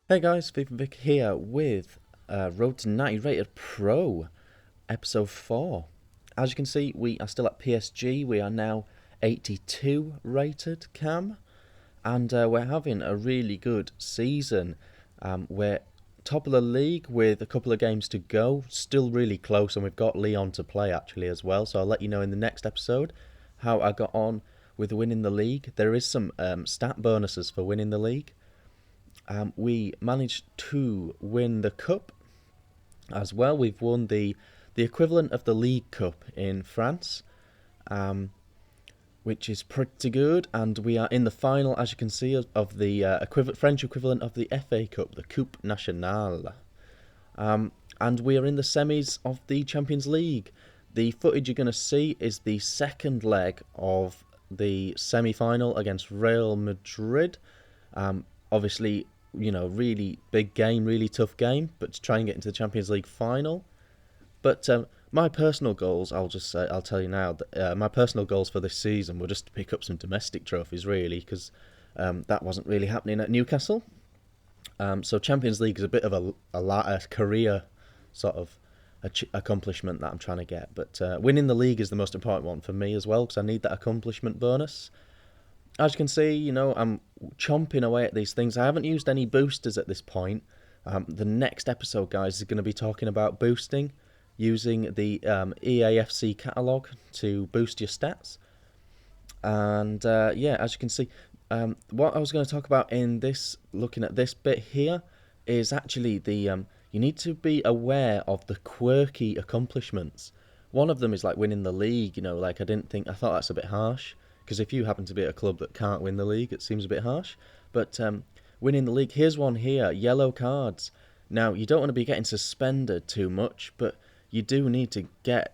Hey guys, FIFA Vic here with Road to 90 Rated Pro, Episode 4. As you can see, we are still at PSG. We are now 82 rated, Cam. And we're having a really good season. We're top of the league with a couple of games to go. Still really close, and we've got Leon to play actually as well. So I'll let you know in the next episode how I got on with winning the league. There is some stat bonuses for winning the league. We managed to win the cup as well. We've won the equivalent of the League Cup in France, um, which is pretty good. And we are in the final, as you can see, of the French equivalent of the FA Cup, the Coupe Nationale. And we are in the semis of the Champions League. The footage you're going to see is the second leg of the semi-final against Real Madrid. Obviously, really big game, really tough game, but to try and get into the Champions League final. But my personal goals, I'll tell you now, that my personal goals for this season were just to pick up some domestic trophies, really, because that wasn't really happening at Newcastle. So Champions League is a bit of a career sort of accomplishment that I'm trying to get. But winning the league is the most important one for me as well, because I need that accomplishment bonus. As you can see, I'm chomping away at these things. I haven't used any boosters at this point. The next episode, guys, is going to be talking about boosting, using the EAFC catalogue to boost your stats. And as you can see, what I was going to talk about in this, looking at this bit here, is actually you need to be aware of the quirky accomplishments. One of them is like winning the league. I thought that's a bit harsh. Because if you happen to be at a club that can't win the league, it seems a bit harsh. But winning the league, here's one here, yellow cards. Now, you don't want to be getting suspended too much, but you need to get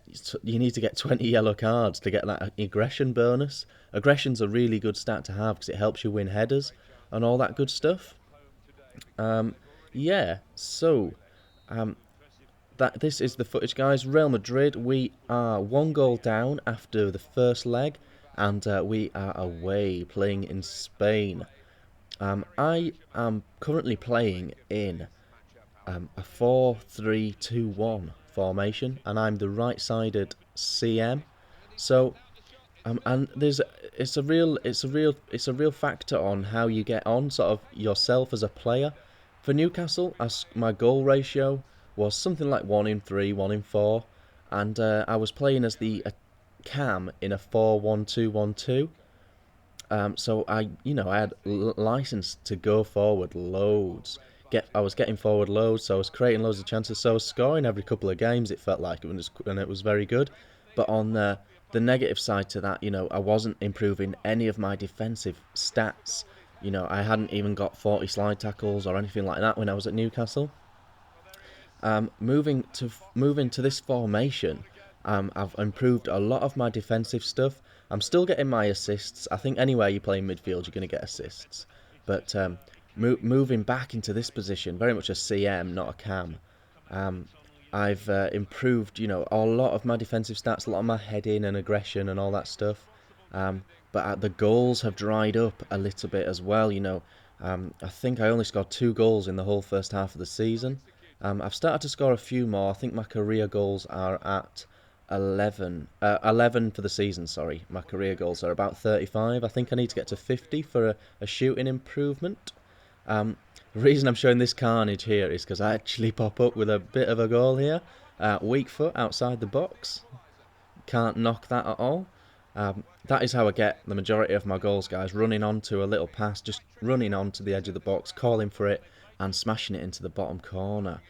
20 yellow cards to get that aggression bonus. Aggression's a really good stat to have because it helps you win headers and all that good stuff. So this is the footage, guys. Real Madrid, we are 1 goal down after the first leg, and we are away playing in Spain. I am currently playing in a 4-3-2-1 formation, and I'm the right-sided CM. So, and it's a real factor on how you get on, sort of yourself as a player. For Newcastle, my goal ratio was something like 1 in 3, 1 in 4, and I was playing as the cam in a 4-1-2-1-2. So I had license to go forward loads. I was getting forward loads, so I was creating loads of chances. So I was scoring every couple of games. It felt like and it was very good. But on the negative side to that, I wasn't improving any of my defensive stats. I hadn't even got 40 slide tackles or anything like that when I was at Newcastle. Moving to this formation, I've improved a lot of my defensive stuff. I'm still getting my assists. I think anywhere you play midfield, you're going to get assists. But moving back into this position, very much a CM, not a cam. I've improved, a lot of my defensive stats, a lot of my heading and aggression and all that stuff. But the goals have dried up a little bit as well. I think I only scored 2 goals in the whole first half of the season. I've started to score a few more. I think my career goals are at 11 for the season, sorry. My career goals are about 35. I think I need to get to 50 for a shooting improvement. The reason I'm showing this carnage here is because I actually pop up with a bit of a goal here. Weak foot outside the box. Can't knock that at all. That is how I get the majority of my goals, guys. Running onto a little pass, just running onto the edge of the box, calling for it, and smashing it into the bottom corner.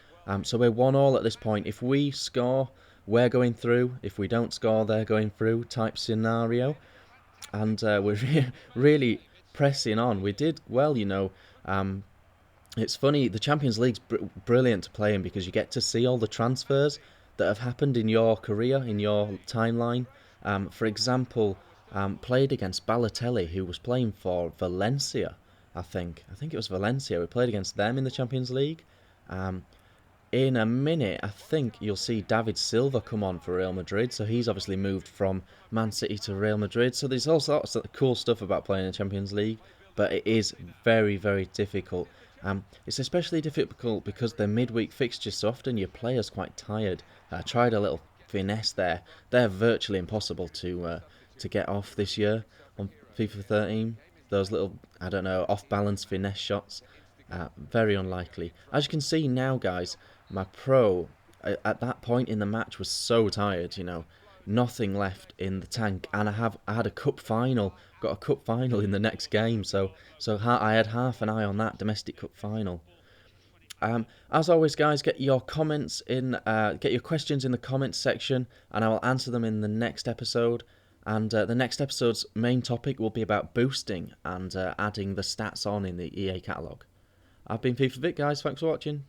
So we're 1-1 at this point. If we score, we're going through. If we don't score, they're going through type scenario. And we're really pressing on. We did well, It's funny, the Champions League's brilliant to play in because you get to see all the transfers that have happened in your career, in your timeline. For example, played against Balotelli, who was playing for Valencia, I think. I think it was Valencia. We played against them in the Champions League. In a minute, I think you'll see David Silva come on for Real Madrid. So he's obviously moved from Man City to Real Madrid. So there's all sorts of cool stuff about playing in the Champions League. But it is very, very difficult. It's especially difficult because they're midweek fixtures, so often your player's quite tired. I tried a little finesse there. They're virtually impossible to get off this year on FIFA 13. Those little, I don't know, off-balance finesse shots, very unlikely. As you can see now, guys, my pro at that point in the match was so tired. Nothing left in the tank, and I had a cup final, got a cup final in the next game, so I had half an eye on that domestic cup final. As always, guys, get your comments in, get your questions in the comments section, and I will answer them in the next episode. And the next episode's main topic will be about boosting and adding the stats on in the EA catalogue. I've been FIFA Vic, guys. Thanks for watching.